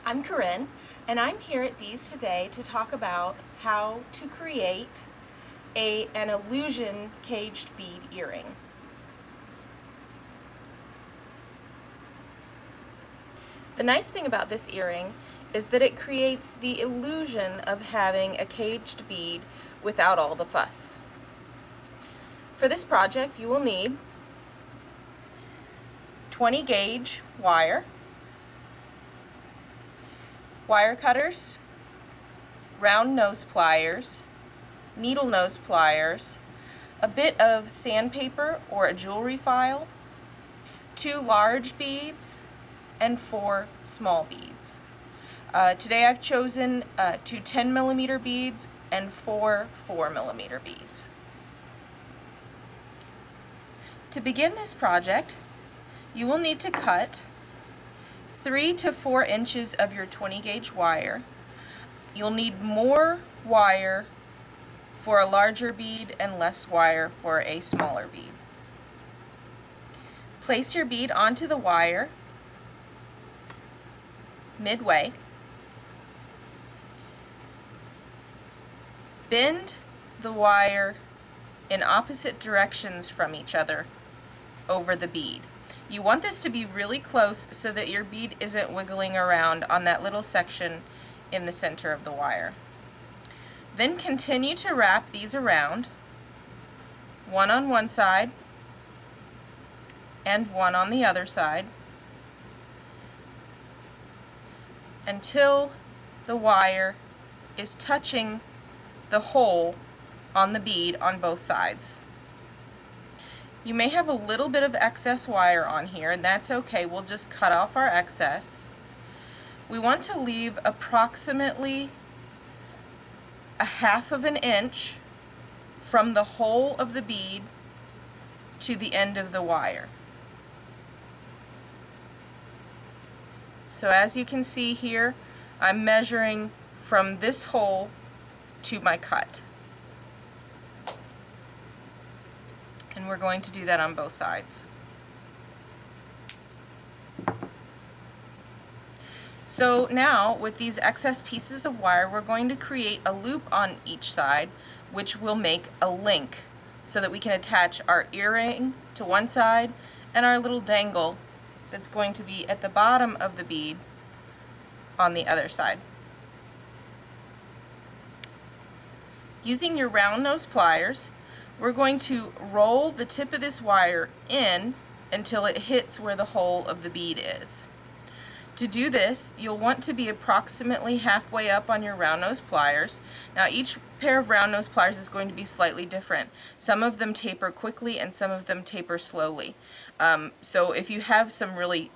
I'm Corinne, and I'm here at Dee's today to talk about how to create an illusion caged bead earring. The nice thing about this earring is that it creates the illusion of having a caged bead without all the fuss. For this project, you will need 20 gauge wire cutters, round nose pliers, needle nose pliers, a bit of sandpaper or a jewelry file, 2 large beads, and 4 small beads. Today I've chosen 2 10mm beads and 4 4mm beads. To begin this project, you will need to cut 3 to 4 inches of your 20 gauge wire. You'll need more wire for a larger bead and less wire for a smaller bead. Place your bead onto the wire midway. Bend the wire in opposite directions from each other over the bead. You want this to be really close so that your bead isn't wiggling around on that little section in the center of the wire. Then continue to wrap these around, one on one side and one on the other side, until the wire is touching the hole on the bead on both sides. You may have a little bit of excess wire on here, and that's okay. We'll just cut off our excess. We want to leave approximately a 1/2 inch from the hole of the bead to the end of the wire. So as you can see here, I'm measuring from this hole to my cut. And we're going to do that on both sides. So now, with these excess pieces of wire, we're going to create a loop on each side, which will make a link so that we can attach our earring to one side and our little dangle that's going to be at the bottom of the bead on the other side. Using your round nose pliers, we're going to roll the tip of this wire in until it hits where the hole of the bead is. To do this, you'll want to be approximately halfway up on your round nose pliers. Now each pair of round nose pliers is going to be slightly different. Some of them taper quickly and some of them taper slowly. So if you have some really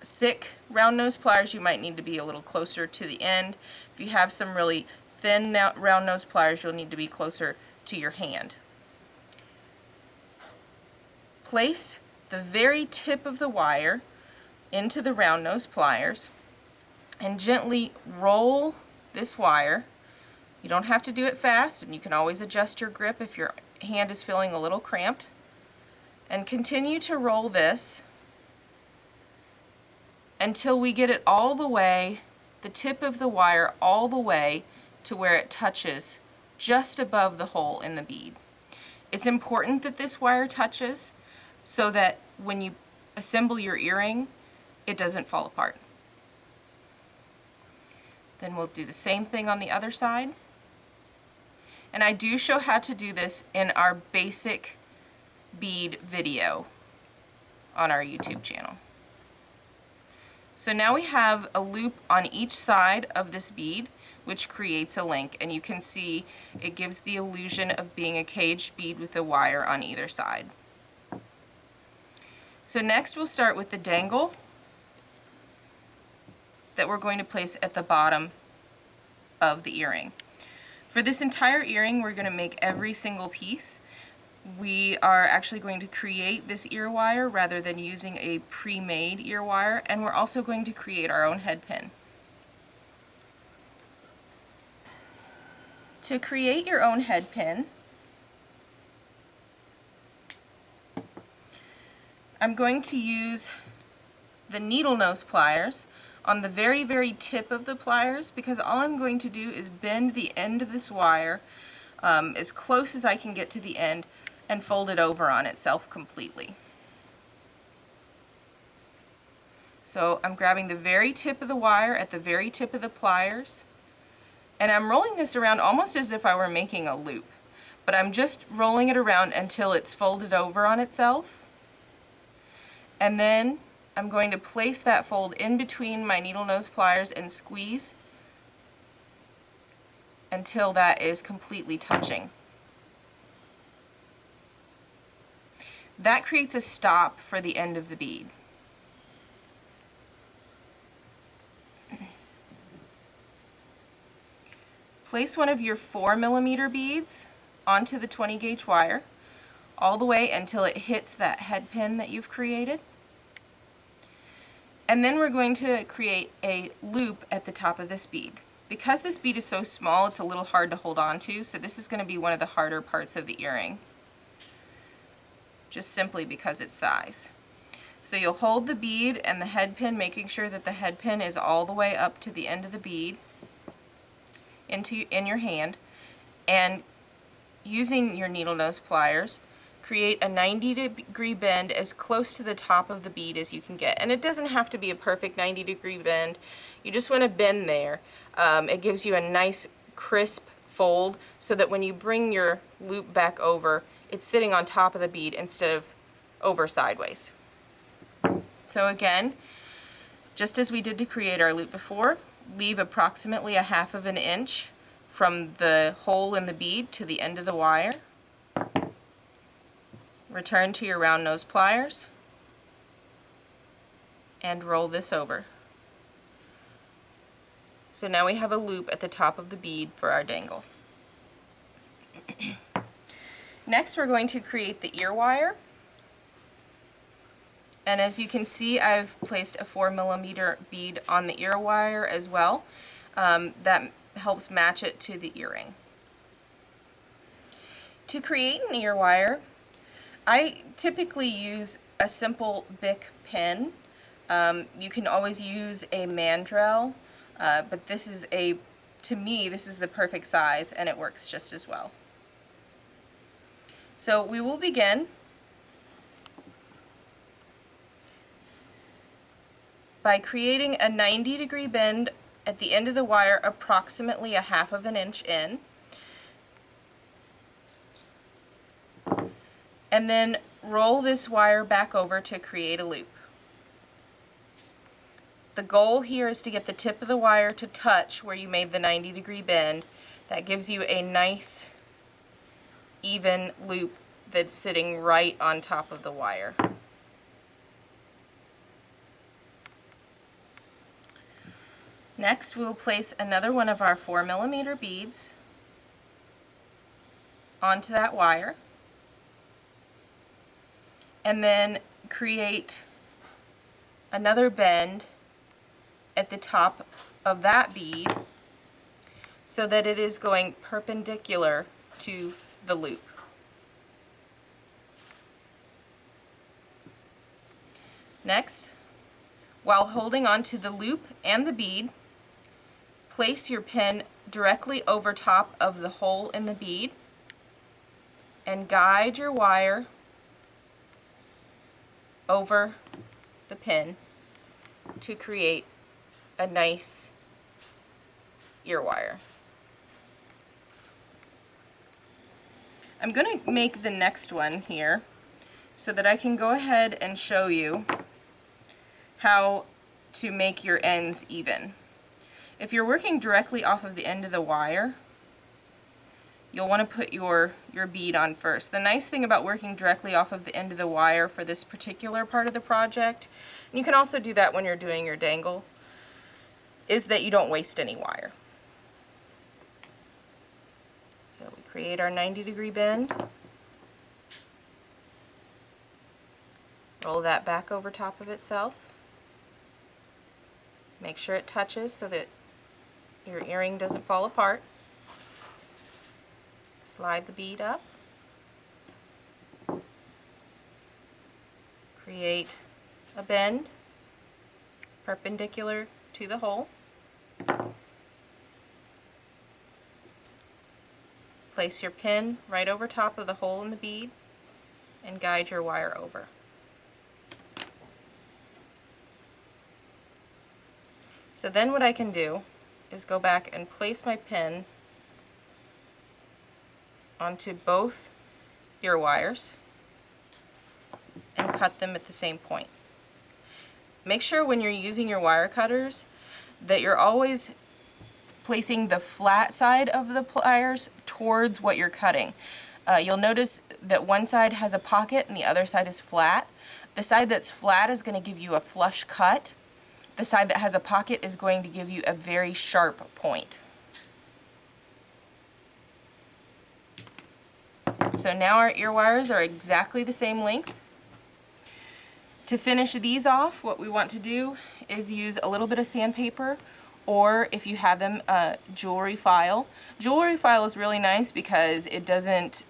thick round nose pliers, you might need to be a little closer to the end. If you have some really thin round nose pliers, you'll need to be closer to your hand. Place the very tip of the wire into the round nose pliers and gently roll this wire. You don't have to do it fast, and you can always adjust your grip if your hand is feeling a little cramped. And continue to roll this until we get it all the way, the tip of the wire all the way to where it touches just above the hole in the bead. It's important that this wire touches so that when you assemble your earring, it doesn't fall apart. Then we'll do the same thing on the other side. And I do show how to do this in our basic bead video on our YouTube channel. So now we have a loop on each side of this bead, which creates a link, and you can see it gives the illusion of being a caged bead with a wire on either side. So next we'll start with the dangle that we're going to place at the bottom of the earring. For this entire earring, we're going to make every single piece. We are actually going to create this ear wire rather than using a pre-made ear wire, and we're also going to create our own head pin. To create your own head pin, I'm going to use the needle nose pliers on the very, very tip of the pliers, because all I'm going to do is bend the end of this wire as close as I can get to the end and fold it over on itself completely. So I'm grabbing the very tip of the wire at the very tip of the pliers, and I'm rolling this around almost as if I were making a loop, but I'm just rolling it around until it's folded over on itself. And then I'm going to place that fold in between my needle nose pliers and squeeze until that is completely touching. That creates a stop for the end of the bead. Place one of your 4mm beads onto the 20 gauge wire all the way until it hits that head pin that you've created. And then we're going to create a loop at the top of this bead. Because this bead is so small, it's a little hard to hold on to, so this is going to be one of the harder parts of the earring, just simply because its size. So you'll hold the bead and the head pin, making sure that the head pin is all the way up to the end of the bead in your hand, and using your needle nose pliers, create a 90-degree bend as close to the top of the bead as you can get. And it doesn't have to be a perfect 90-degree bend. You just want to bend there. It gives you a nice crisp fold so that when you bring your loop back over, it's sitting on top of the bead instead of over sideways. So again, just as we did to create our loop before, leave approximately 1/2 inch from the hole in the bead to the end of the wire. Return to your round nose pliers and roll this over. So now we have a loop at the top of the bead for our dangle. Next, we're going to create the ear wire. And as you can see, I've placed a 4mm bead on the ear wire as well. That helps match it to the earring. To create an ear wire, I typically use a simple Bic pin. You can always use a mandrel, but this is to me, this is the perfect size and it works just as well. So we will begin by creating a 90-degree bend at the end of the wire, approximately 1/2 inch in. And then roll this wire back over to create a loop. The goal here is to get the tip of the wire to touch where you made the 90-degree bend. That gives you a nice even loop that's sitting right on top of the wire. Next, we will place another one of our 4mm beads onto that wire, and then create another bend at the top of that bead so that it is going perpendicular to the loop. Next, while holding onto the loop and the bead, place your pin directly over top of the hole in the bead and guide your wire over the pin to create a nice ear wire. I'm going to make the next one here so that I can go ahead and show you how to make your ends even. If you're working directly off of the end of the wire, you'll want to put your bead on first. The nice thing about working directly off of the end of the wire for this particular part of the project, and you can also do that when you're doing your dangle, is that you don't waste any wire. So we create our 90-degree bend, roll that back over top of itself, make sure it touches so that your earring doesn't fall apart. Slide the bead up, create a bend perpendicular to the hole. Place your pin right over top of the hole in the bead and guide your wire over. So then what I can do is go back and place my pin onto both ear wires and cut them at the same point. Make sure when you're using your wire cutters that you're always placing the flat side of the pliers towards what you're cutting. You'll notice that one side has a pocket and the other side is flat. The side that's flat is going to give you a flush cut. The side that has a pocket is going to give you a very sharp point. So now our ear wires are exactly the same length. To finish these off, what we want to do is use a little bit of sandpaper, or if you have them, jewelry file. Jewelry file is really nice because it doesn't,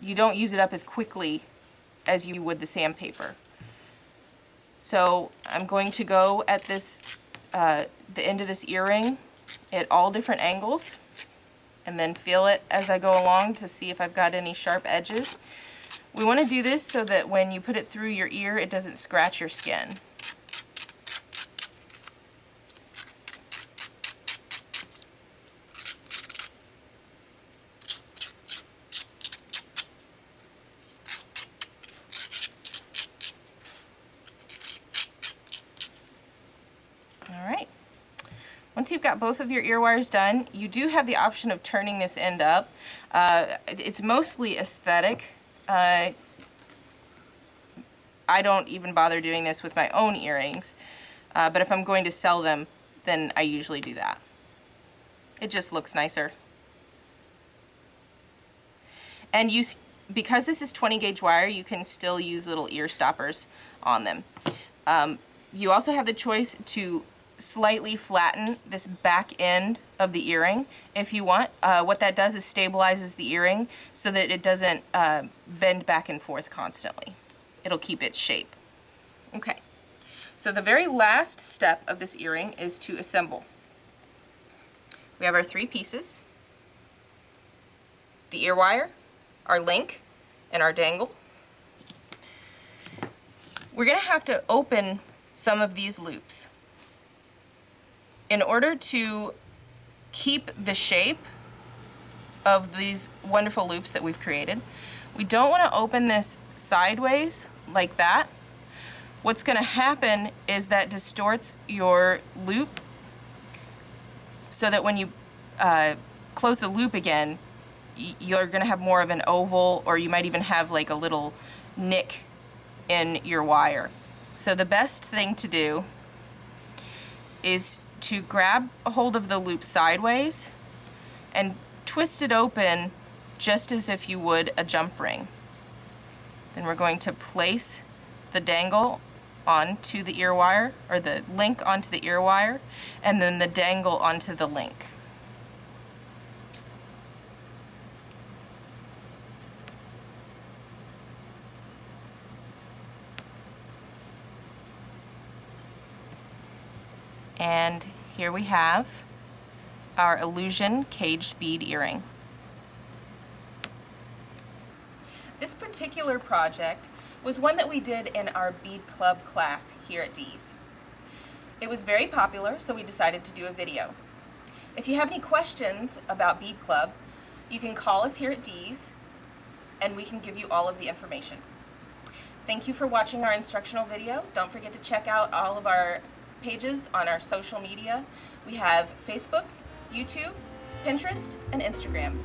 you don't use it up as quickly as you would the sandpaper. So I'm going to go at this, the end of this earring at all different angles, and then feel it as I go along to see if I've got any sharp edges. We want to do this so that when you put it through your ear, it doesn't scratch your skin. Alright, once you've got both of your ear wires done, you do have the option of turning this end up. It's mostly aesthetic. I don't even bother doing this with my own earrings, but if I'm going to sell them, then I usually do that. It just looks nicer. And because this is 20 gauge wire, you can still use little ear stoppers on them. You also have the choice to slightly flatten this back end of the earring if you want. What that does is stabilizes the earring so that it doesn't bend back and forth constantly. It'll keep its shape. Okay, so the very last step of this earring is to assemble. We have our 3 pieces, the ear wire, our link, and our dangle. We're going to have to open some of these loops. In order to keep the shape of these wonderful loops that we've created, we don't want to open this sideways like that. What's going to happen is that distorts your loop so that when you close the loop again, you're going to have more of an oval, or you might even have like a little nick in your wire. So the best thing to do is to grab a hold of the loop sideways and twist it open just as if you would a jump ring. Then we're going to place the dangle onto the ear wire, or the link onto the ear wire, and then the dangle onto the link. And here we have our illusion caged bead earring. This particular project was one that we did in our bead club class here at Dee's. It was very popular, so we decided to do a video. If you have any questions about bead club, you can call us here at Dee's and we can give you all of the information. Thank you for watching our instructional video. Don't forget to check out all of our pages on our social media. We have Facebook, YouTube, Pinterest, and Instagram.